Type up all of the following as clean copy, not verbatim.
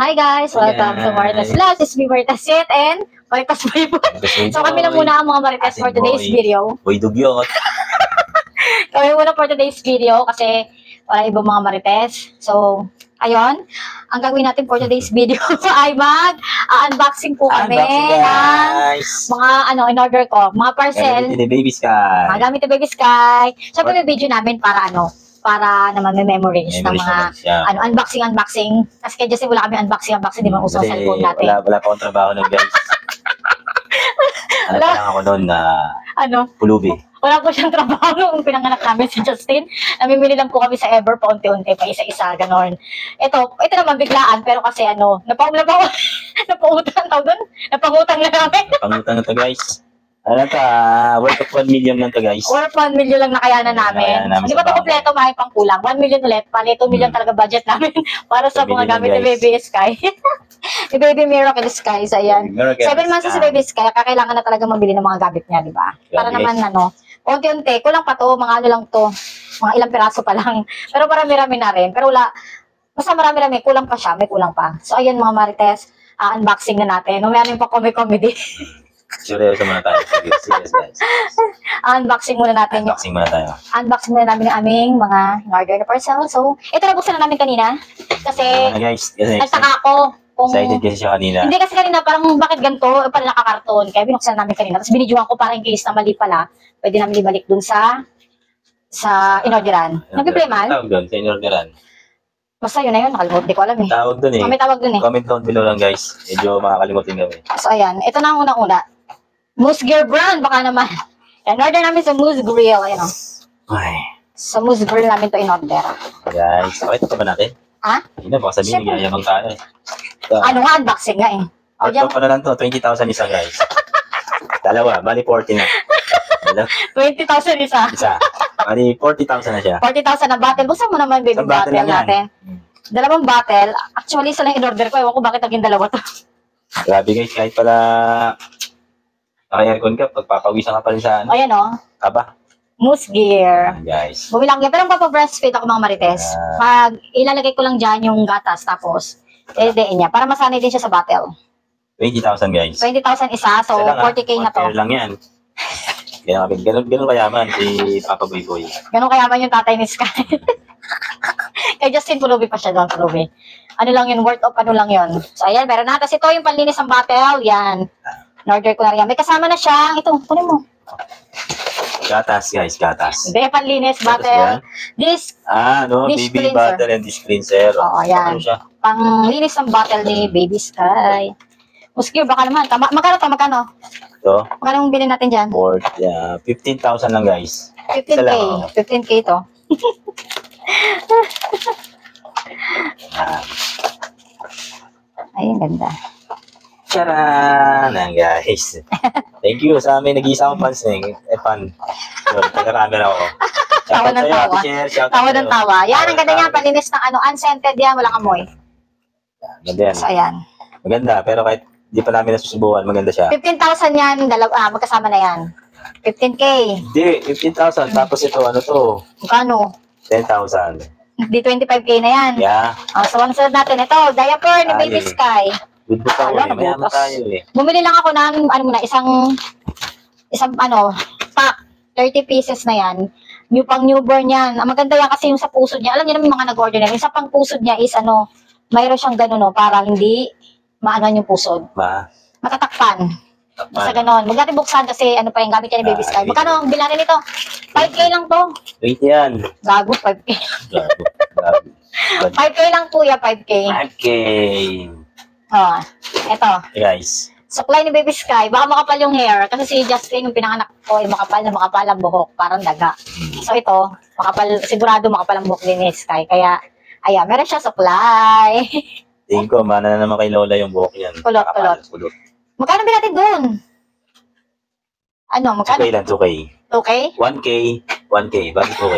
Hi guys! Welcome to Maritas Vlogs. It's me, Maritas Sit and Maritas Boy. So kami na muna ang mga Maritas for today's video. Boy Dugyot. Kami muna for today's video kasi wala ibang mga Marites. So, ayun. Ang gagawin natin for today's video ay mag-unboxing po kami ng mga in-order ko. Mga parcel. Gamit ni Baby Sky. Mga gamit ni Baby Sky. Siyempre may video namin para para naman may memories ng mga unboxing. Kasi kaya Justin wala kami unboxing, di ba uso sa cellphone natin. Wala pa akong trabaho nun, guys. Pa lang ako nun na pulubi. Wala po siyang trabaho nung pinanganak namin si Justin. Namimili lang po kami sa Ever pa unti-unti, pa isa-isa, ganon. Ito naman biglaan, pero kasi napangutang na namin. Napangutang na to, guys. Worth of 1 million lang to, guys. Worth 1 million lang nakayanan namin. Hindi pa ito kompleto, may pang kulang. 1 million ulit, pali 2 million talaga budget namin para sa mga gamit ni Baby Sky. Ni Baby Miracle Sky, so ayan. 7 months si Baby Sky, kakailangan na talaga mabili ng mga gamit niya, di ba? Para naman unti-unti, kulang pa to, mga lang to, mga ilang piraso pa lang. Pero marami-rami na rin. Pero basta marami-rami, kulang pa siya, may kulang pa. So ayan mga Marites, unboxing na natin. Meron pa comedy. Seryoso muna tayo. Serious, guys. Unboxing muna natin. Unboxing muna tayo. Unboxing muna namin ng aming mga in-order na parcel. So, ito nabuksan na namin kanina. Kasi, nagtaka ako. Excited kasi siya kanina. Hindi kasi kanina, parang bakit ganito? Pala nakakarton. Kaya binuksan namin kanina. Tapos binidyohan ko para in case na mali pala. Pwede namin ibalik dun sa in-orderan. Nag-play man? Tawag dun, sa in-orderan. Basta yun na yun, nakalimutan. Di ko alam eh. Tawag dun eh. May tawag dun eh. Comment down below lang, guys. Medyo makakalimutin kami. So, ayan. Ito na ang unang-una. Moose Gear brand, baka naman. In-order namin sa Moose Grill. Ayan o. Sa Moose Grill namin to in-order. Guys, pakita pa ba natin? Ha? Hindi na, baka sabihin niya yamang tayo eh. Ano nga, unboxing nga eh. Ito pa na lang to, 20,000 isa, guys. Dalawa, bali 40 na. 20,000 isa. Bali 40,000 na siya. 40,000 na bottle. Buksan mo naman, baby, bottle natin. Dalawang bottle. Actually, isa lang in-order ko. Ewan ko bakit naging dalawa to. Grabe guys, kahit pala naka-aircon ka, pagpapawisan ka pa rin sa Ayan o. Aba. Moose Gear. Guys. Bumilang yan. Pero magpapa-breastfeed ako mga Marites. Ilalagay ko lang dyan yung gatas. Tapos, ediin niya. Para masanay din siya sa bottle. 20,000 guys. 20,000 isa. So, 40K na to. Lang yan. Ganun kayaman si Papa Boy Boy. Ganun kayaman yung tatay ni Sky. Kay Justin, pulubi pa siya doon. Pulubi. Ano lang yun? Worth of ano lang yun. So, ayan. Meron na. Tapos ito yung panlinis ng bottle. Yan. In-order ko na rin. May kasama na siya. Ito, kunin mo. Gatas, guys. Gatas. Hindi, panlinis, bottle. Dish baby cleanser. Bottle and dish cleanser. Oo, yan. Panglinis ng bottle ni Baby Sky. Muskir, baka naman. Magkano to? Magkano? Ito? Magkano yung bilhin natin dyan? 15,000 lang, guys. 15K. 15K to. Ay, ganda. Charan! Guys. Thank you sa amin nag-iisa akong fans fan. Taga-camera ko. Tawa ng tawa. Tawa ng tawa. Yan, ang ganda niya. Palinis ng unscented yan. Walang amoy. Ganda yan. So, ayan. Maganda. Pero kahit di pa namin nasusubukan, maganda siya. 15,000 yan. Magkasama na yan. 15K. Hindi, 15,000. Tapos ito, ano to? Magkano? 10,000. Di 25K na yan. Yeah. So, ano sunod natin? Ito, diaper ni Baby Sky. Good book ako eh. Mayaman tayo eh. Bumili lang ako ng, isang pack. 30 pieces na yan. Yung pang newborn yan. Ang maganda yan kasi yung sa pusod niya. Alam niyo naman yung mga nag-order na. Yung sa pang pusod niya is mayroon siyang gano'n para hindi maano yung pusod. Matatakpan. Basta gano'n. Huwag natin buksan kasi pa yung gamit niya ni Baby Sky. Magkano ang bilanin nito? 5K lang to. 20 yan. Gago, 5K. Gago. 5K lang kuya, 5K. 5K. Eto. Guys. Supply ni Baby Sky. Baka makapal yung hair. Kasi si Justin, yung pinanganak ko, ay makapal ang buhok. Parang daga. So ito, sigurado makapal ang buhok ni Sky. Kaya, ayan, meron siya supply. Tingin ko, mana na naman kay Lola yung buhok yan. Kulot. Magkano ba natin dun? Magkano? 2K lang, 2K. 2K? 1K. Bakit 2K?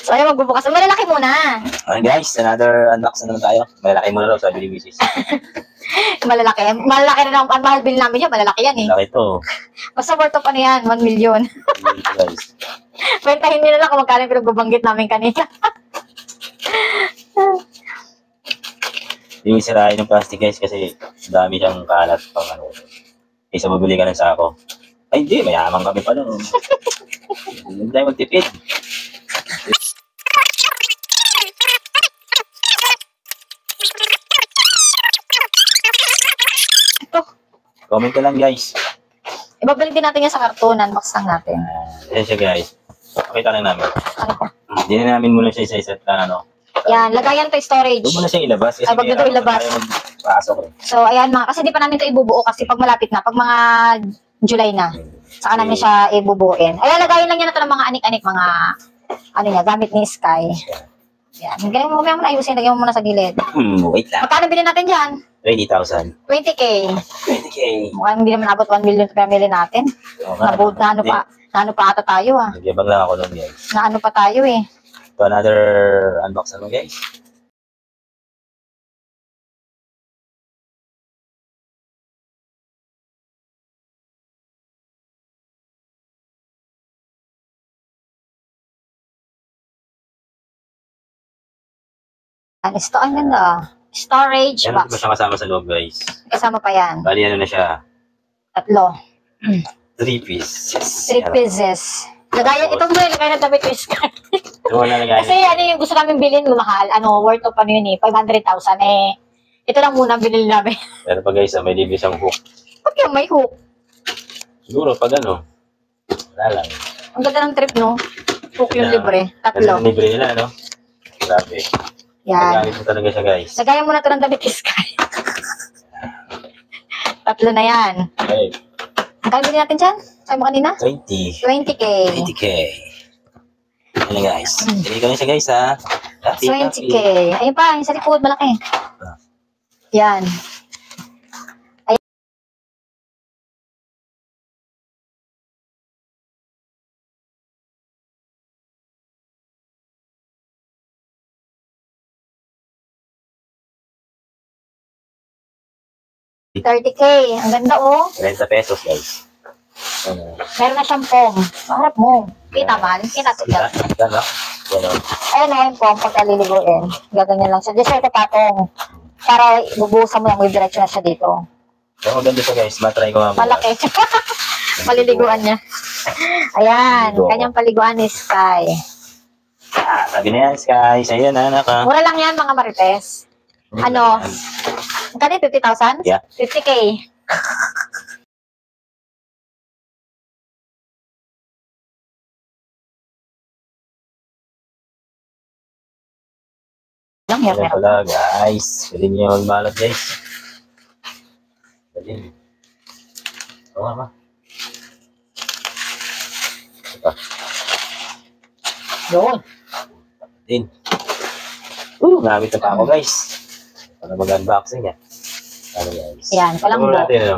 So, ayun, magbubukas. Malalaki muna. Guys, another unbox na naman tayo. Malalaki muna daw, sabi ni Mrs. Malalaki. Malaki rin ang mahal bill namin yan. Malalaki yan eh. Malaki to. Basta worth of 1 million. Guys. Kwentahin nyo na lang kung magkano yung pinagbabanggit namin kanina. Hindi mo sirain ng plastic guys kasi dami siyang kalat pang ano. Isa bumili ka ng sako. Ay hindi, mayaman kami pa nun. Hindi tayo magtipid. Ito. Comment ka lang guys. Ibabalik din natin yan sa kartonan. Box lang natin. Ayan siya guys. Pakita lang namin. Ano po? Hindi na namin muna siya isa-isa na ano. Yan, lagayan to storage. Huwag mo na siyang ilabas. Kasi Ay, wag na ito ilabas. Pasok eh. So, ayan mga, kasi di pa namin ito ibubuo kasi pag malapit na, pag mga July na, saka namin siya ibubuin. Ayan, lagayan lang yan na ito ng mga anik-anik, mga, ano niya, gamit ni Sky. Yan, ganyan mo muna ayusin, lagyan mo muna sa gilid. Wait lang. Magkano bilhin natin dyan? 20,000. 20K. 20K. Mukhang hindi naman abot 1 million sa pamilya natin. Nabot na ano pa ata tayo ah. Nagyabang lang ako nun guys. Na ano pa tayo eh. So another unbox naman guys. Ito, ang ganda. Storage Yan, ba box. siya kasama sa loob guys. Kasama pa yan. Bali ano na siya. 3. 3 pieces. 3 pieces. Lagayan, itong mo lagay na damit ni Sky. Ito na lagay. Kasi ano yung gusto namin bilhin, mahal. Ano, worth of ano yun eh, 500,000 eh. Ito lang muna binili namin. Pero pa guys, may libre siyang hook. Ba't yung may hook? Siguro pag ano. Wala lang. Ang ganda ng trip, no? Hook yung libre. Kasi 3. libre nila, no? Grabe. Yan. Nagamit mo talaga siya guys. Lagayan mo na ito ng damit ni Sky. 3 na yan. Okay. Ang bilhin natin dyan? Sabi mo kanina? 20. 20K. 20K. Ano guys? Bili ko lang siya guys ha. Happy, 20K. Ayun pa, yung sa likod, malaki. Yan. Happy. 30K. Ang ganda oh. 30 pesos guys. Ano? Meron na siyang foam. Maharap mo. Kita man. Kita to dyan. Yan no? Yan no? Ayun na yung foam pag naliliguin. Gaganyan lang siya. Di siya patong. Para bubuhusan mo lang yung diretso na siya dito. Pero maganda siya guys. Matry ko nga. Malaki. Paliliguan niya. Ayan. Kanyang paliguan ni Sky. Sabi na yan guys. Ayan anak ha. Mura lang yan mga marites. Ano? Magkano 50,000? Yeah. 50K. Lang yan, Ayan meron. pala guys. Pwede niyo magbalot guys. Pwede. Oo nga ba? Ito. Yun. Din. Gamit na pa ako guys. Para mag-unboxing yan. Ano guys? Yan, walang Ano buo. natin ano?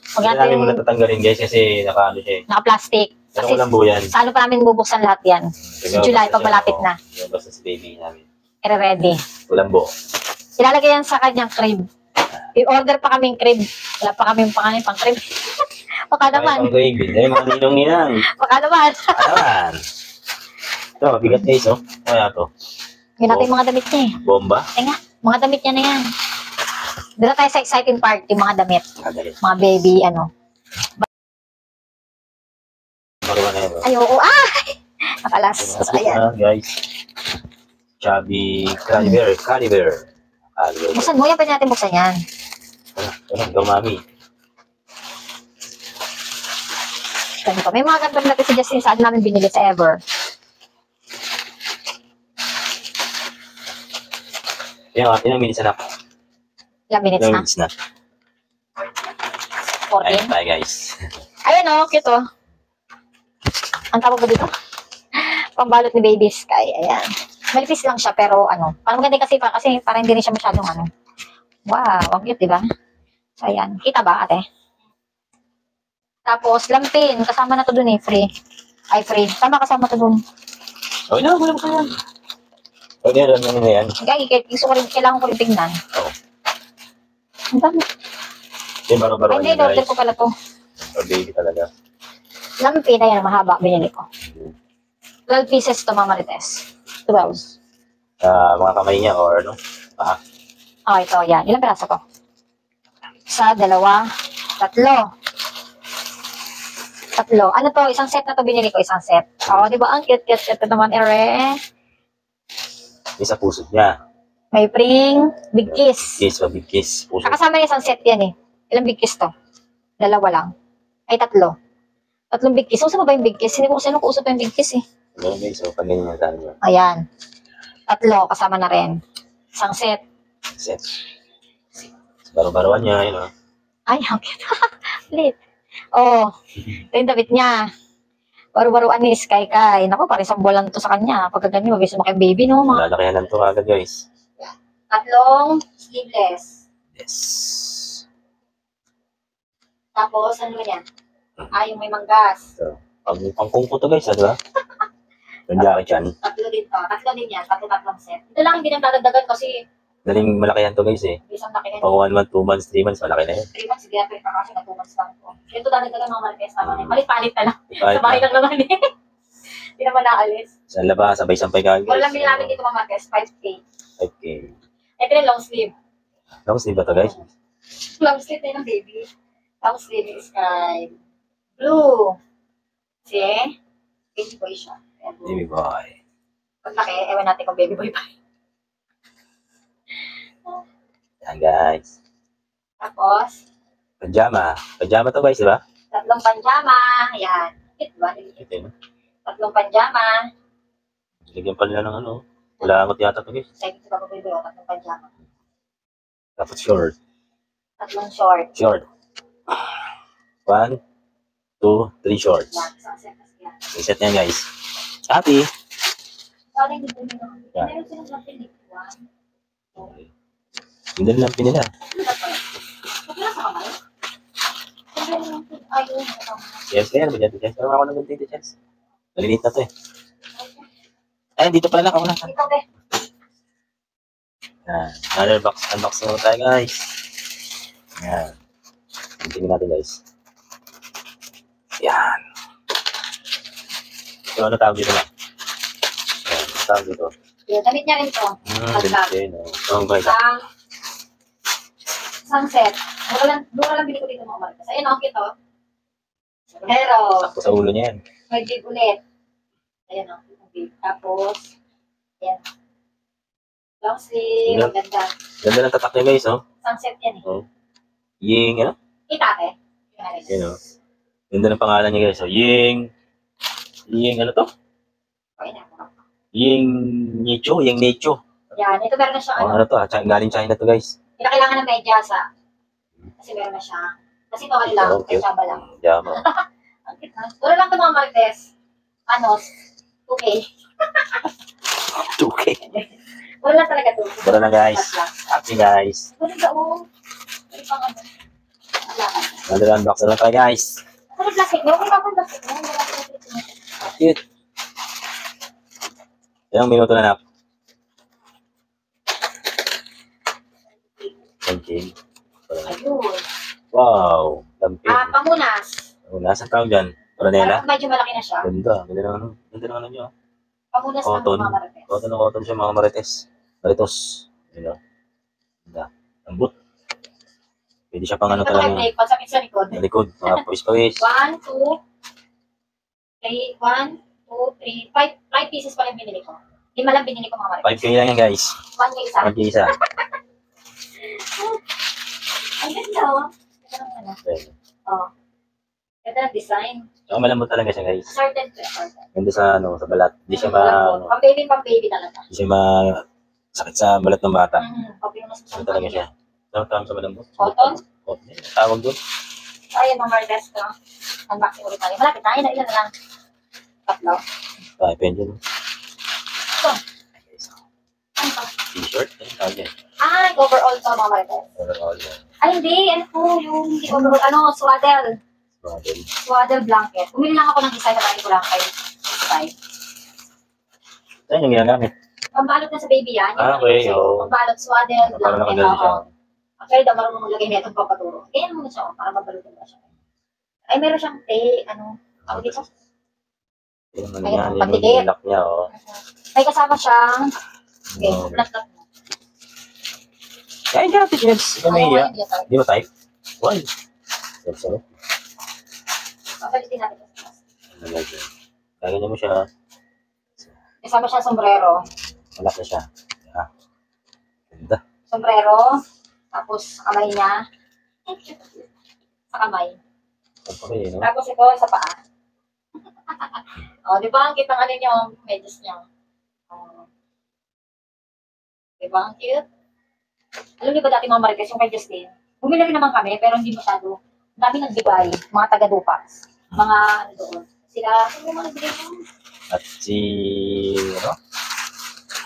Huwag Hindi natin natin muna tatanggalin guys kasi naka-ano siya eh. naka-plastic. Pero Kasi walang buo yan. sa ano pa namin bubuksan lahat yan. Sa July, pag malapit na. Basta si baby namin. I-ready. Walang buo. Ilalagay yan sa kanyang crib. I-order pa kaming crib. Wala pa kaming pang crib. Baka naman. Ay, pang baby. Ay, mga ninong-ninang. Baka naman. Ayan. Ito, mabigat guys oh. Kaya to. Yun natin yung mga damit niya eh. Bomba. Tinga, mga damit niya na yan. Doon na tayo sa exciting part, yung mga damit. Madali. Mga baby, ano. Maruha na yun. Ay, oo. Ay! Nakalas. Ayan. Guys. Chubby Caliber. Caliber. Buksan mo, yan pa natin buksan yan. Go mami. Ganito. May mga ganito natin si Justin saan namin binili sa Ever. Ilang minutes na. Ilang minutes Ilang na? minutes na. 14. Ayun tayo guys. Ayun o, cute o. Ang tawag ba dito? Pambalot ni Baby Sky. Ayan. Malipis lang siya pero ano. Parang maganda kasi parang hindi rin siya masyadong ano. Wow, ang cute diba? So ayan. Kita ba ate? Tapos lampin. Kasama na to dun eh. Free. Ay free. Tama kasama to dun. Okay na, wala ka yan. Okay, alam mo na yan. Gusto ko rin, kailangan ko rin tingnan. Oo. Ang dami. Yung baro-baro Ay hindi, order ko pala to. For baby talaga. Lampin na yan, mahaba. Binili ko. 12 pieces to, Mama Marites. 12. Mga kamay niya or ano. Oh, ito, yan. Ilang piraso ko? Isa, dalawa, tatlo. Tatlo. Ano to? Isang set na to binili ko. Isang set. Oh, di ba? Ang cute-cute. Ito naman, ere. Isa puso niya. May pring, big kiss. Kiss o big kiss. Puso. Nakasama yung isang set yan eh. Ilang big kiss to? Dalawa lang. Ay, tatlo. Tatlong big kiss. Uso ba yung big kiss? Hindi ko kasi ko uso pa yung big kiss eh. Ano guys, so pag ganyan yung tayo. Ayan. Tatlo, kasama na rin. Isang set. Set. Baro-baruan niya, yun o. Ay, ang cute. Lit. Oh, ito yung damit niya. Baru-baruan ni Sky Kai. Naku, parang isang buwan lang to sa kanya. Pagka ganyan, mabilis mo kay baby, no? Malalakihan lang to agad guys. Tatlong sleeveless. Yes. Tapos, ano yan? Yung may manggas. So, pang kung po to guys, di ba? Yung jacket yan. Tatlo din to. Tatlo din yan. Tatlong set. Ito lang, hindi nang dadagdagan kasi Daling malakihan to guys eh. isang laki na. Pang 1 month, 2 months, 3 months, malaki na yun. 3 months, sige, pa kasi na 2 months lang po. Ito dadagdagan mga marites naman eh. Palit-palit na lang. Kahit Sa bahay lang naman eh. Hindi naman naalis. sa labas, sabay-sampay ka guys. Wala lang namin dito mga marites. 5K. 5K. Ito yung long sleeve. Long sleeve ba to guys? Long sleeve na yung baby. Long sleeve is sky blue. See? Baby boy siya. Ayan, blue. Baby boy. Pag laki, ewan natin kung baby boy pa. Yan guys. Tapos, Pajama. Pajama to guys, di ba? tatlong panjama. Ayan. Ito ba? Ito yun. Tatlong panjama. Lagyan pa nila ng ano. Wala akot yata to guys. Sabi ko ba baby boy, tatlong panjama. Tapos short. Tatlong short. Short. 1, 2, 3 shorts. Yan, isang set kasi yan. Iset yan guys. Happy. Sorry, hindi ko nyo. Yan. Meron silang napinig. Okay. Hindi lang pinila. Ano ba to? Wala sa kamay? Ayun. Yes, kaya naman yan. Pero ako naman dito, Chels. Maliliit na to eh. Ay, dito pala ako na. Ito, be. Yan. Another box. Unbox na tayo guys. Yan. Tingnan natin guys. Yan. So, ano tawag dito na? Yan. Ano tawag dito? Yung damit niya rin to. Ganito yun. Oh, my God. Isang set. Mura lang bili ko dito mga marites. Ayun, okay to. Pero, Sakto sa ulo niya yan. may bib ulit. Ayan o, bib. Tapos, ayan. Long sleeve, Ayan. ganda. Ganda ng tatak niya guys, oh. Isang set yan eh. Oh. Ying, ano? Itate. Yun, oh. Ganda ng pangalan niya guys, oh. Ying. Ying, ano to? Okay na. Ying Nicho, Ying Nicho. Yan, ito meron na siya, Oh, ano to, ah? Galing China to guys. Hindi na kailangan ng medyas ah. Kasi meron na siya. Kasi ito lang, Oh, kay cute. Chamba lang. Jama. Ang cute na. Wala lang ito mga marites. Ano, 2K. 2K. Wala lang talaga 2K. Wala na guys. Happy guys. Wala ka oh. Wala pang ano. Wala ka. Another unbox na lang tayo guys. Ano plastic mo? Wala akong plastic mo. Wala akong plastic mo. Cute. Ilang minuto na nap? 20. Ayun. Wow. Lampin. Pamunas. Nasaan tawag dyan? Paranela? Parang medyo malaki na siya. Ganda. Ganda ng ano. Ganda ng ano nyo. Pamunas ng Cotton. mga marites. Cotton siya mga marites. Maritos. Yun o. Ganda. Lambot. Pwede siya pang ano Ito talaga. mga break. Pasapit sa likod. Sa likod. Mga pawis-pawis. 1, 2, 3, 1, 2, 3, 5 pieces pala yung binili ko. 5 lang binili ko mga marites. 5K lang yan guys. 1 yung isa. 5K isa. Ang ganda oh. Ganda ng ano. Okay. Oh. Ganda ng design. So, malambot talaga siya guys. Assorted to assorted. Ganda sa ano, sa balat. Hindi siya Pang baby talaga. hindi siya sakit sa balat ng bata. Papinunas mo Ano talaga siya? Ano tawag sa malambot? Cotton? Cotton. Tawag doon. Ayun mga marites ko. Unboxing ulit tayo. Malapit tayo na ilan na lang. Tatlo. Ah, pension. Ito. Ano to? T-shirt. Ano tawag yan? Overall to mga marites. Overall yan. Ay, hindi. Ano po yung hindi overall. Ano, swaddle. Model. Swaddle blanket. Bumili lang ako ng isa na ko lang kay Sky. Saan yung ginagamit? Pambalot na sa baby yan. Ah, okay, oo. Pambalot, swaddle, Para blanket. nakagalit siya. Actually, daw marunong maglagay na itong papaturo. Ganyan muna siya, para mabalutin na siya. Ay, meron siyang ano dito? Yung ano Ayun, niya, yung pandikit. lock niya, oh. May kasama siyang, okay, Oh. flat mo. Kain ka natin, Jebs. Ikaw may iya. Di ba type? Why? Sarap. Papalitin natin. Lagyan mo siya. Kasama siya sombrero. Malak na siya. Ah. Ganda. Sombrero. Tapos kamay niya. Sa kamay. Okay, no? Tapos ito sa paa. O, di ba? Ang kitang ano niya, medyas niya. Di ba? Ang cute. Alam niyo ba dati mga Marites, yung kay Justin, bumili rin naman kami, pero hindi masyado. Ang dami nagbigay, mga taga-Dupax. Mga ano doon. Sila, ano yung mga nagbigay mo? At si, ano?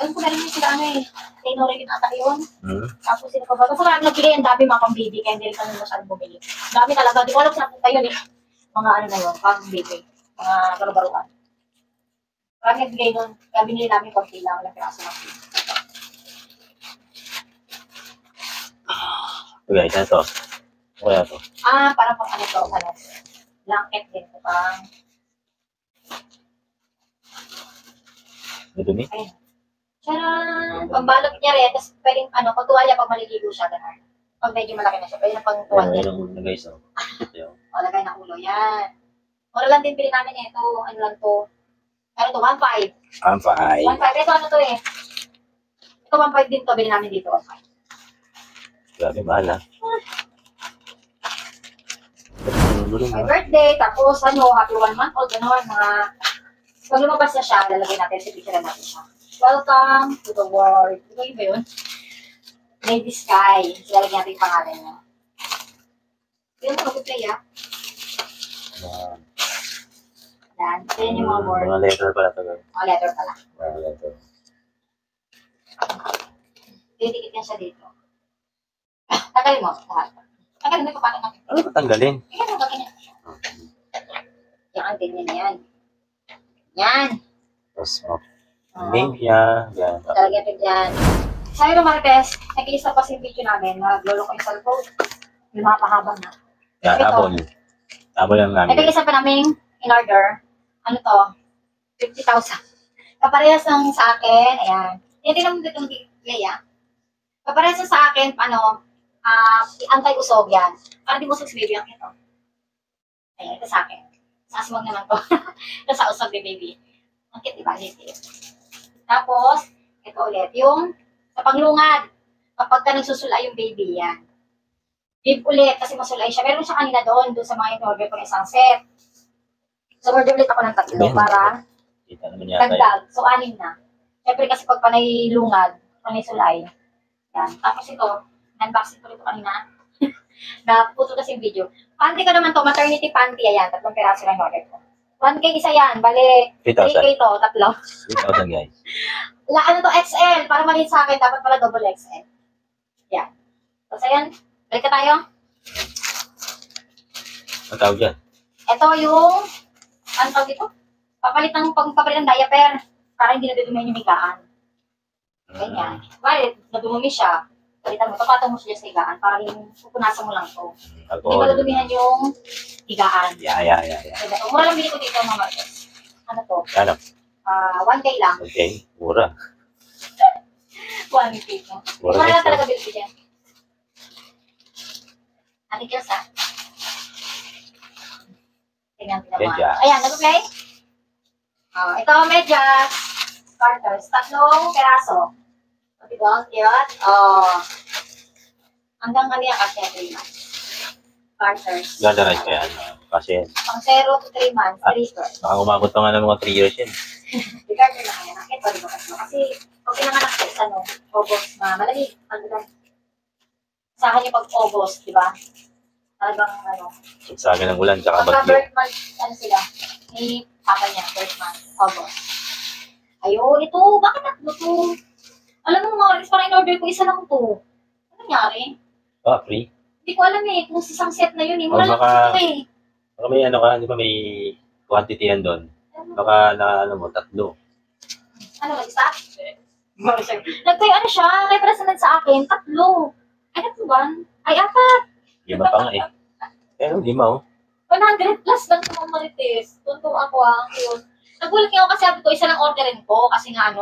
Alam ko na rin yung sila ano eh. Kay Nori yun ata yun. Hmm? Tapos sila pa ba? Basta marami nagbigay, ang dami mga pang-baby, kaya hindi rin kami masyadong bumili. Ang dami talaga, di ko alam saan punta yun eh. Mga ano na yun, pang-baby. Mga baru-baruan. Marami nagbigay nun, kaya binili namin konti lang, walang piraso lang. Okay, ito to. Okay, ito. Parang pang ano to, ano. Blanket din ko pang. Madumi? Ayun. Tcharan! Pambalot niya rin, tapos pwedeng, ano, pag tuwalya, pag maliligo siya, gano'n. Pag medyo malaki na siya, pwede na pang tuwalya. Ayun ang ulo na guys, oh. O, lagay na ulo, yan. Mura lang din pili namin ito, ano lang to. Pero ito, 1.5. Ampay. 1.5, ito ano to eh. Ito 1.5 din to, bili namin dito, 1.5. Grabe, mahal, ha? My birthday, tapos ano, happy 1 month old, gano'n, mga, pag lumabas na siya, lalagay natin, picture natin siya. Welcome to the world. Ito ba yun? Lady Sky. Lalagyan natin yung pangalan niya. Yung mga play ah. Yan. Ito yun yung mga word. Mga letter pala ito. Mga letter pala. Mga letter. Didikit yan siya dito. Tagalin mo. Tagalin mo yung papakin natin. Ano ba tanggalin? Yan ang ganyan. Yan, ganyan na yan. Yan. Tapos, name niya. Yan. Talagyan ito dyan. Sabi ng Marites, nag-iisa pa si video namin. Naglolo ko yung cellphone. Yung mga pahabang na. Yan, Ito. abol. Abol lang namin. Nag-iisa pa namin in order. Ano to? 50,000. Kaparehas ng sa akin. Ayan. Hindi naman dito ng Leia. Kaparehas ng sa akin, ano, anti-usog yan. Para di mo sa baby ang ito. Ayan, ito sa akin. Sa aswang naman to. Ito sa usog ni baby. Ang cute, diba? Tapos, ito ulit. Yung sa panglungad. Kapag ka nagsusulay yung baby, yan. Bib ulit kasi masulay siya. Meron siya kanina doon sa mga in-order ko ng isang set. So, order ulit ako ng 3 para Kita naman yata yun. dagdag. So, 6 na. Siyempre kasi pag panay lungad, panay sulay. Yan. Tapos ito, unboxing ko rin ito kanina. Naputo kasi yung video. Panty ko naman to, maternity panty. Ayan, 3 peraso lang order ko. 1K isa yan. Bale, 3,000. 3K to, 3. 3,000 guys. Ano to, XL. Para maliit sa akin, dapat pala double XL. Yan. So, ayan. Balik ka tayo. Ang tawag yan? Ito yung, ano tawag dito? Papalit ng diaper. Para hindi nadudumihan yung higaan. Ganyan. Bale, nadumumi siya. Palitan mo, tapatong mo siya sa higaan. Para yung pupunasan mo lang to. Hindi Alcohol. madudumihan yung higaan. Yeah. Diba? Mura lang bili ko dito mga Marcos. Ano to? Ano? 1K lang. Okay. Mura. 1K. No? Mura lang talaga bili ko dyan. Ate Diyos ah. Tingnan mo. Medyas. Ayan, nag-play? Ito, medyas. Carters. 3 peraso. O, diba? Ang cute. Hanggang kanina kasi 3 months. Carters. Ganda rin kaya. Kasi, Pang 0 to 3 months. 3 stores. baka umabot pa nga ng mga 3 years yun. Regard na lang yan. Ito, diba? Kasi, pag pinanganak ko sa August, malamig. Sa akin yung pag-August, di ba? Talagang, Sa akin ng ulan, tsaka bagyo. pagka-birth month, sila? Ni papa niya, birth month, August. Ayun, ito, bakit natlo to? Alam mo, Morris, parang in-order ko, isa lang to. Ano nangyari? Free? Hindi ko alam eh, kung isang set na yun eh. Mura lang baka- kasi ito eh. Baka may ano ka, di ba may quantity yan doon? Baka na ano mo, 3. Ano, mag-isa? Nagtayo ano siya, represent sa akin, 3. Ay, 3 Ay, 4. 5 pa nga eh. Pero 5 oh. 100 plus lang sa mga Marites. Tunto ako yun. Nagulat niya ako kasi sabi ko, isa lang orderin ko. Kasi nga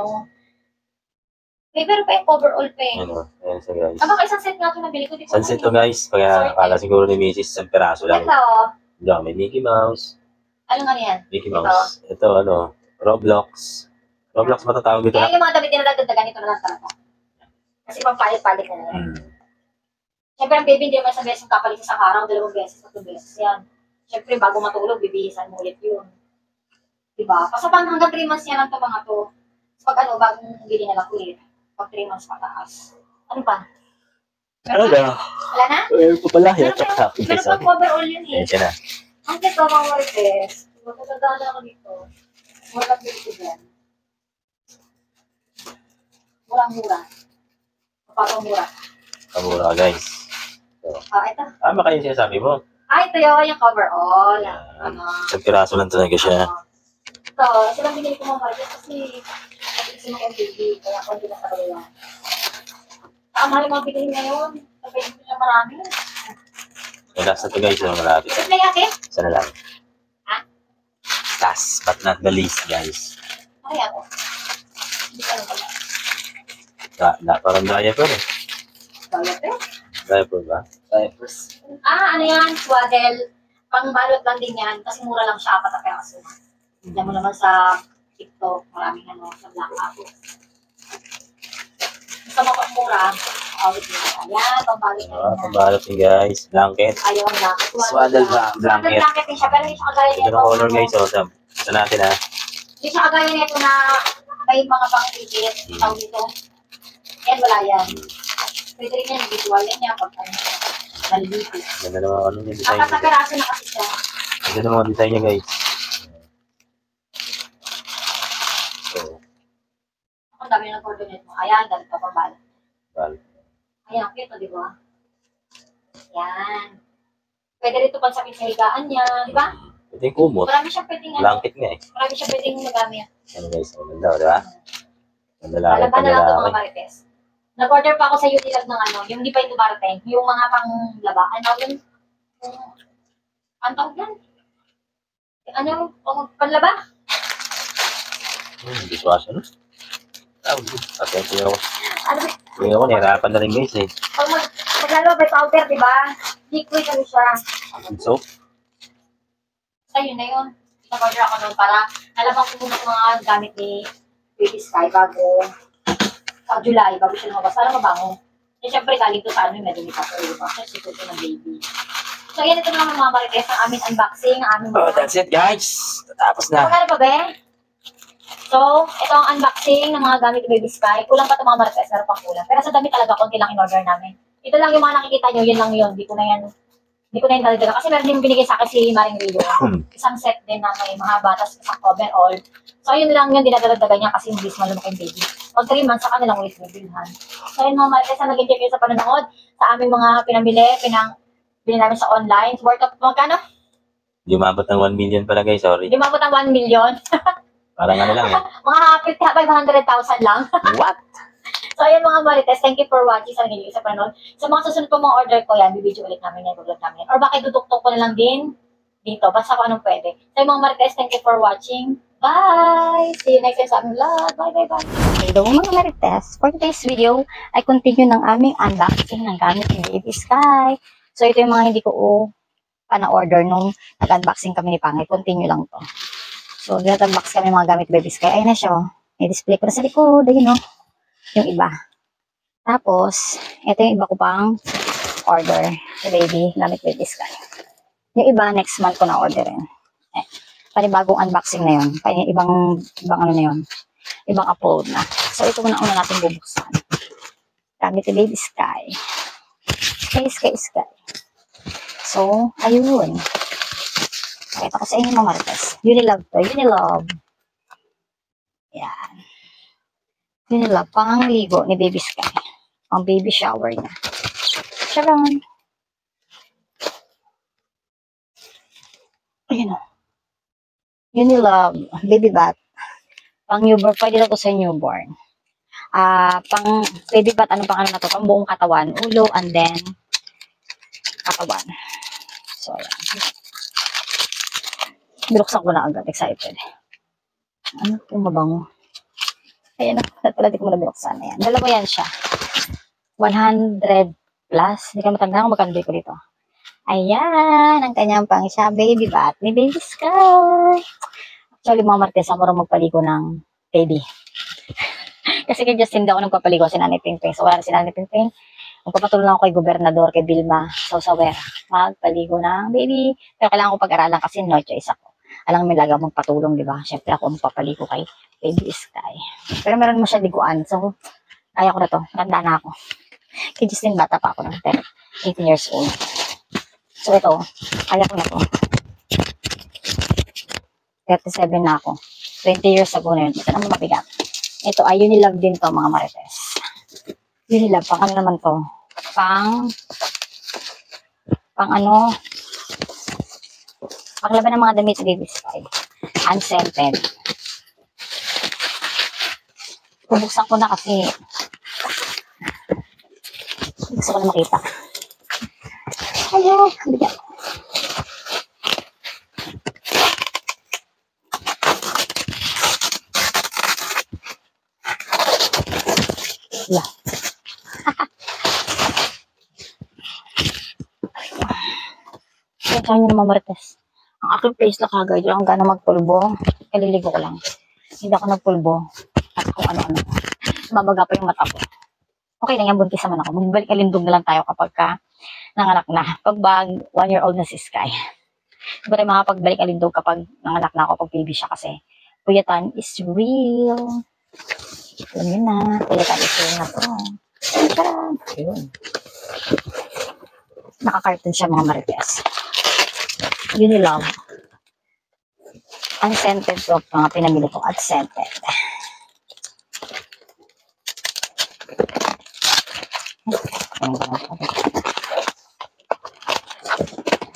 May pero pa yung overall pa eh. Ano, ayan siya guys. Baka isang set nga ito nabili ko. Sunset to guys. Kaya akala siguro ni Mrs. isang peraso lang. Ito. Diyan, may Mickey Mouse. Ano nga yan? Mickey Mouse. Ito, ano, Roblox. Roblox matatawag dito Kaya na. yung mga damit dinadagdagan ito na lang talaga. Kasi pang palit-palit na yan. Siyempre ang baby hindi naman sa beses kapalit sa araw, 2 beses, 3 beses yan. Siyempre bago matulog, bibihisan mo ulit yun. Diba? Pasabang hanggang 3 months yan lang ito mga to. Pag ano, bagong bili na lang ulit. Pag 3 months pataas. Ano pa? Ano na? Wala na? Meron pa pala. Meron pang overall yun eh. Ayan siya na. Ang kito mga marites. Magkagandaan na ako dito. Walang dito dyan. Walang mura. Kapatong mura. Kamura guys. Ito. Tama kayo sinasabi mo. Ito yun, yung coverall. Ano. Isang piraso lang talaga siya. Ito, silang binili ko mga marites kasi kasi mga baby, kaya konti na sa kaya. Ang mahal mga bigay ngayon. Sabi ko na marami. Yung last na to guys, yung malapit. Ito na yake? Isa na lang. Ha? Last but not the least guys. Ay ako. Hindi ka naman. Parang diaper eh. Diaper? Diaper ba? Diapers. Ano yan? Swaddle. Pangbalot lang din yan. Kasi mura lang siya, 4 na peraso. Diyan mo naman sa TikTok, maraming ano, sa Black Apple. Sa mga mura, awit nila. Yan, pambalot na yun. Pambalot yun guys. Blanket. Ayaw ang blanket. Swaddle blanket. Swaddle blanket din siya, pero hindi siya kagaya Ito nito. na color guys. Sa natin ha. Hindi siya kagaya nito na may mga pang-tigit. Tawag dito. Yan, wala yan. Pwede rin yan, visual yan niya pag ano, nalilipit. Ganda naman ano yung design Apat na niya. peraso na kasi siya. Ganda naman ang design niya guys. So, Ang dami ng coordinate mo. Ayan, dami pa pambalot. well, Ayan, ang cute, di ba? Yan. Pwede rin ito pang sa higaan niya, di ba? ito yung kumot. Marami siyang pwedeng ano, Blanket nga eh. marami siyang pwedeng magamit. Ano guys, ang ganda, di ba? Ang lalaki, Alaban pang na lang ito lalaki. mga marites. Nag-order pa ako sa Unilab ng ano, yung hindi pa yung dumarating, yung mga panglaba. Ano yun? Ang tawag yan? Ano? Panlaba? Dishwasher. Atensyon ako. Ano ba? Hindi ako, nahirapan na rin guys eh. Pag maglalo by powder, di ba? Liquid ano siya. Soap. So, yun na yun. Nag-order ako noon para nalaman ko muna yung mga gamit ni Baby Sky bago sa July, bago siya lumabas. Para mabango. Eh, syempre, galing to sa ano, medyo pa ko, diba? Kasi ito ng baby. So, yan ito naman mga marites ang aming unboxing, ang aming Oh, that's it guys. Tapos na. Magkano pa ba eh? So, ito ang unboxing ng mga gamit ni Baby Sky. Kulang pa ito mga marites, meron pang kulang. Pero sa dami talaga, konti lang in-order namin. Ito lang yung mga nakikita nyo, yun lang yun. Hindi ko na yan talaga. Kasi meron din binigay sa akin si Maring Rio. Isang set din na may mga batas, isang cover all. So, yun lang yun, dinadagdagan niya kasi hindi malumaki yung baby. Pag 3 months, saka nilang ulit bibilhan. So, yun mga marites na nag-enjoy kayo sa panonood sa aming mga bili namin sa online. Worth of, magkano? Hindi umabot ng 1 million pala guys, sorry. Hindi mabot ng 1 million. Parang ano lang eh. Mga 500,000 lang. What? So, ayun mga marites, thank you for watching sa nagiging sa panonood. Sa mga susunod po mga order ko yan, bibidyo ulit namin yan, vlog namin. Or bakit duduktok ko na lang din dito, basta kung anong pwede. So, yung mga marites, thank you for watching. Bye! See you next time sa aming vlog. Bye, bye, bye. Hello mga marites. For today's video, ay continue ng aming unboxing ng gamit ni Baby Sky. So, ito yung mga hindi ko na-order nung nag-unboxing kami ni Pangay. Continue lang to. So, nag-unbox kami mga gamit Baby Sky. Ayun na siya. I-display ko na sa likod. Ayun o. Yung iba. Tapos, ito yung iba ko pang order sa baby, gamit Baby Sky. Yung iba, next month ko na orderin. Panibagong unboxing na yun. Kaya ibang ano na yun. Ibang upload na. So, ito muna una natin bubuksan. Gamit ni Baby Sky. Sky. So, ayun. Pakita ko sa inyo mga marites. Unilove to. Unilove. Yan. Unilove. Pangligo ni Baby Sky. Ang baby shower niya. Charan! Ayun o. Unilove. Baby bath. Pang newborn. Pwede na to sa newborn. Pang baby bath. Ano pang ano na to? Pang buong katawan. Ulo and then katawan. So, ayan. Binuksan ko na agad. Excited. Ano itong mabango? Ayan o, pala di ko muna binuksan. Ayan, dalawa yan siya. 100 plus. Hindi ka matanda kung magkano ko dito. Ayan, ang kanyang pang siya, baby bath ni Baby Sky. Actually, mga Martes, ako rin magpaligo ng baby. Kasi kay Justin daw ako nagpapaligo si Nanay Pingping. So, wala na si Nanay Pingping. Magpapatuloy lang ako kay Gobernador, kay Vilma Sausawer. Magpaligo ng baby. Pero kailangan ko pag-aralan kasi no choice ako. Alam mo, laga magpatulong, di ba? Siyempre ako magpapaligo kay Baby Sky. Pero meron mo siya liguan. So, kaya ko na to. Tanda na ako. Kay Justin, bata pa ako ng 18 years old. So, ito. Kaya ko na to. 37 na ako. 20 years ago na yun. Ito naman mabigat. Ito ay Unilove din to, mga Marites. Unilove, pang ano naman to? Pang ano? Panglaban ng mga damit sa Baby Sky. Unscented. Bubuksan ko na kasi gusto ko na makita. Hello, bigat. Yeah. Kaya nyo naman Marites. Ang aking face na kagad, yung gano'n magpulbo. Kaliligo ko lang. Hindi ako nagpulbo. At kung ano-ano. Mabaga pa yung mata ko. Okay lang yan, buntis naman ako. Magbalik alindog na lang tayo kapag nanganak na. Pag 1 year old na si Sky. Hindi ba tayo makapagbalik alindog kapag nanganak na ako, pag baby siya kasi. Puyatan is real. Yun na. Puyatan is real na to. Tara! Yun. Naka-carton siya mga Marites. Unilove. Unscented soap, mga pinamili ko at scented.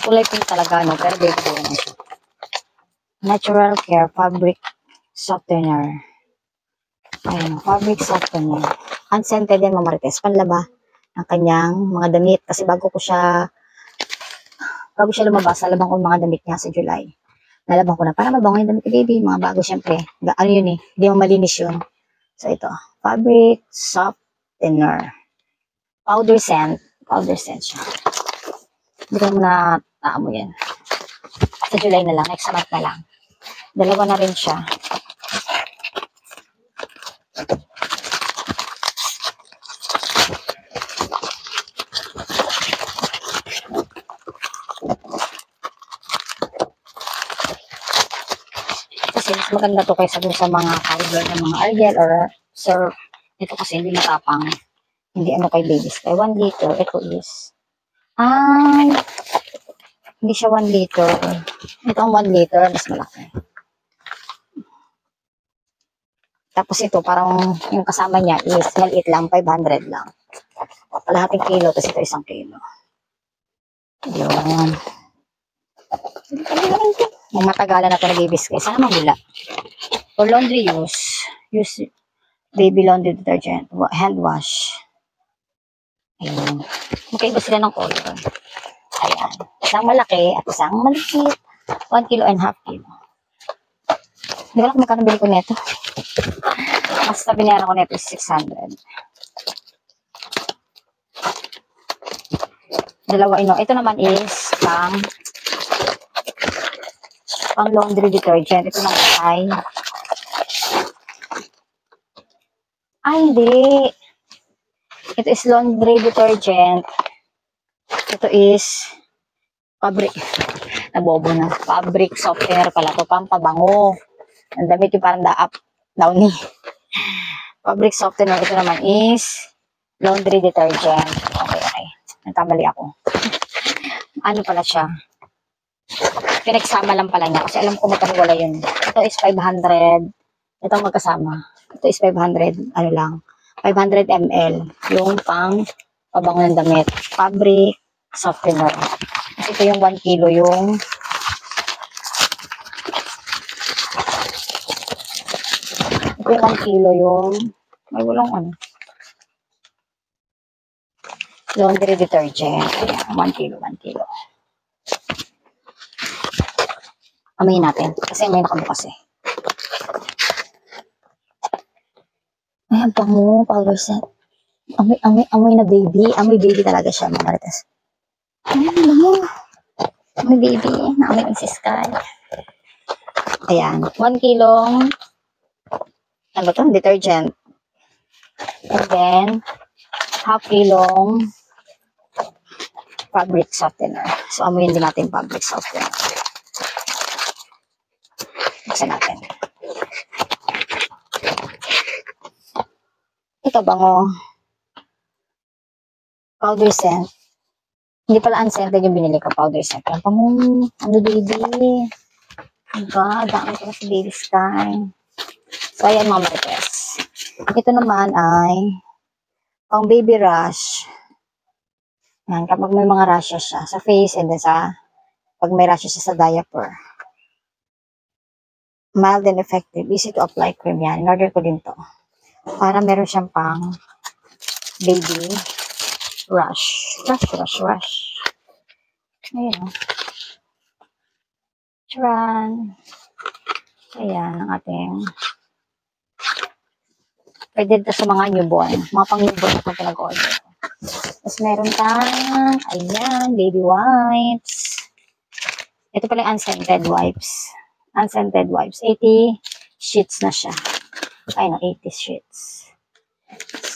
Kulay pink talaga, no? Pero baby ko naman siya. Natural Care Fabric Softener. Ayan, fabric softener. Unscented yan, mga Marites. Panlaba ang kanyang mga damit. Kasi bago siya lumabas, nalabang ko mga damit niya sa July. Nalabang ko na para mabango yung damit ni baby. Mga bago, syempre. Ano yun eh. Hindi mo malinis yun. So, ito. Fabric softener. Powder scent. Powder scent siya. Hindi ko na taamo yan. Sa July na lang. Next month na lang. Dalawa na rin siya. Kasi mas maganda to kaysa dun sa mga powder ng mga Ariel or Surf. Ito kasi hindi matapang. Hindi ano kay baby Sky. 1 liter. Ito is hindi siya 1 liter. Ito ang 1 liter. Mas malaki. Tapos ito parang yung kasama niya is maliit lang. 500 lang. Kalahating kilo. Tapos ito 1 kilo. Yun. Kung matagalan na ito na baby Sky, sana mahula. For laundry use baby laundry detergent, hand wash. Ayan. Magkaiba sila ng color. Ayan. Isang malaki at isang maliit. 1 kilo and half kilo. Hindi ko lang kung magkano bili ko neto. Basta binayaran ko neto is 600. Dalawa ino. Ito naman is pang laundry detergent. Ito naman ay hindi. Ito is laundry detergent. Ito is fabric. Nabobo na. Fabric softener pala. Ito pampabango. Ang damit yung parang downy. Fabric softener. Ito naman is laundry detergent. Okay. Nagkamali ako. Ano pala siya? Pinagsama lang pala niya. Kasi alam ko magkano yun. Ito is 500. Ito magkasama. Ito is 500. Ano lang. 500 ml. Yung pang pabango ng damit. Fabric softener. Kasi ito yung 1 kilo yung ito yung 1 kilo yung may walang ano. Laundry detergent. Ayan, 1 kilo, 1 kilo. Amayin natin. Kasi may nakabukas eh. Ay, ang bango, powder set. Amoy na baby. Amoy baby talaga siya, mga marites. Ay, ang bango. Amoy baby. Naamoy ang si Sky. Ayan, 1 kilong, ano ba ito? Detergent. And then, half kilong fabric softener. So, amoyin din natin fabric softener. Buksan natin. Ito bango. Powder scent. Hindi pala unscented yung binili ko, powder scent. Ang bango. Ano baby? Diba? Dami ko na si Baby Sky. So, ayan mga marites. Ito naman ay pang baby rush. Yan, kapag may mga rashes siya sa face and then pag may rashes siya sa diaper. Mild and effective. Easy to apply cream yan. In-order ko din to. Para meron siyang pang baby rush. Rush. Ayan o. Charan. Ayan ang ating pwede ito sa mga newborn. Mga pang newborn na pinag-order. Tapos meron tayong, ayan, baby wipes. Ito pala yung unscented wipes. Unscented wipes. 80 sheets na siya. Ay, no, 80 sheets.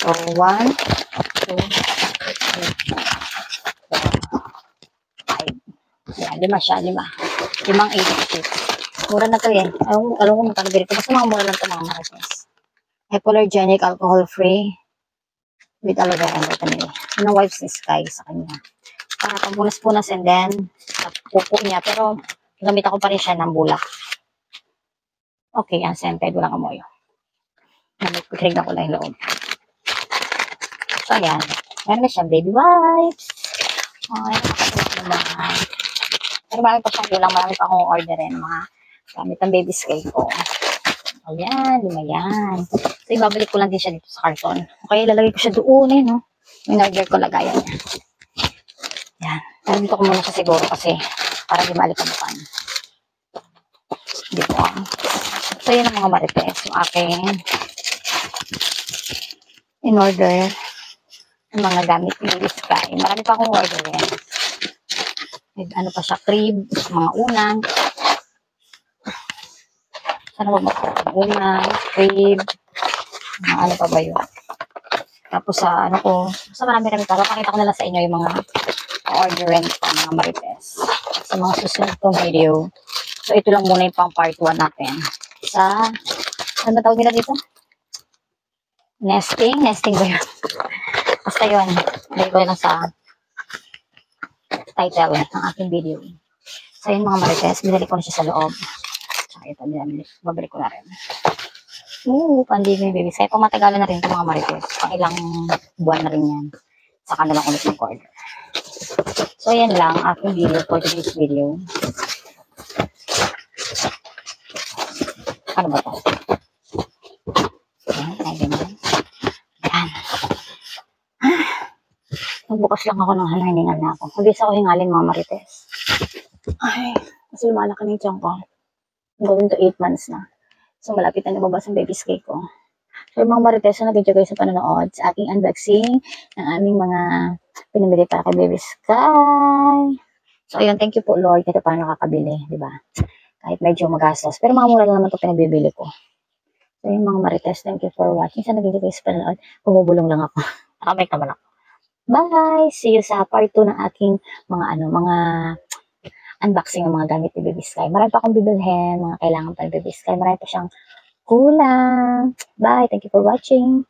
So, 1, 2, 3, 4, 5. Ayan, 5 siya, 5. 5 80 sheets. Mura na to eh. Alam ko magkakabili ito. Basta mga mura lang ito mga marites. Hypoallergenic, alcohol-free, with aloe vera and vitamin A. Yun ang wipes ni Sky sa kanya. Para pampunas-punas and then, sa pupo niya. Pero, gamit ako pa rin siya ng bulak. Okay, unscented. Walang amoy. Nagpigrig na ko lang yung loob. So, ayan. Meron na siyang baby wipes. Okay, nakakatuwa naman. Pero marami pa siyang kulang. Marami pa akong orderin. Mga gamit ang baby Sky ko. Ayan, 5 yan. So, ibabalik ko lang din siya dito sa karton. Okay, lalagay ko siya doon eh, no? In-order ko lagayan niya. Yan. Pero dito ko muna siya siguro kasi para di malipamukan. Dito. So, yun ang mga marites. Yung aking in-order ng mga gamit ni Sky. Marami pa akong order yan. Ano pa siya, crib, mga unang. Sana ba unang, crib, mga ano pa ba yun. Tapos sa ano ko, sa marami-rami pa. Pakita ko na lang sa inyo yung mga orderin pa mga marites. Sa mga susunod kong video. So, ito lang muna yung pang part 1 natin. Sa, ano ba tawag nila dito? Nesting? Nesting ba yun? Basta yun. Lagay ko lang sa title ng aking video. So, yun mga marites. Binalik ko na siya sa loob. Tsaka ito, babalik ko na rin. Pandemig baby. Kaya pumatagalan na rin ito mga marites. Pang ilang buwan na rin yan. Saka na lang ulit mag-order. So, yan lang aking video for today's video. Ano ba ito? Ayan, ay ganyan. Ayan. Nagbukas lang ako ng hiningal na ako. Mabilis ako hingalin mga marites. Ay, kasi lumalaki na yung tiyan ko. Going to 8 months na. So, malapit na nababas ang baby Sky ko. So, mga marites, na nag-enjoy kayo sa panonood sa aking unboxing ng aming mga pinamili para kay baby Sky. So, ayun, thank you po Lord kasi paano nakakabili, di ba? Kahit medyo magastos. Pero mga mura lang naman ito pinagbibili ko. So, yung mga marites, thank you for watching. Sa nag-enjoy kayo sa panonood, bumubulong lang ako. Nakamay naman ako. Bye! See you sa part 2 ng aking mga unboxing ng mga gamit ni Baby Sky. Marami pa akong bibilhin, mga kailangan pa ni Baby Sky. Marami pa siyang kulang. Bye! Thank you for watching.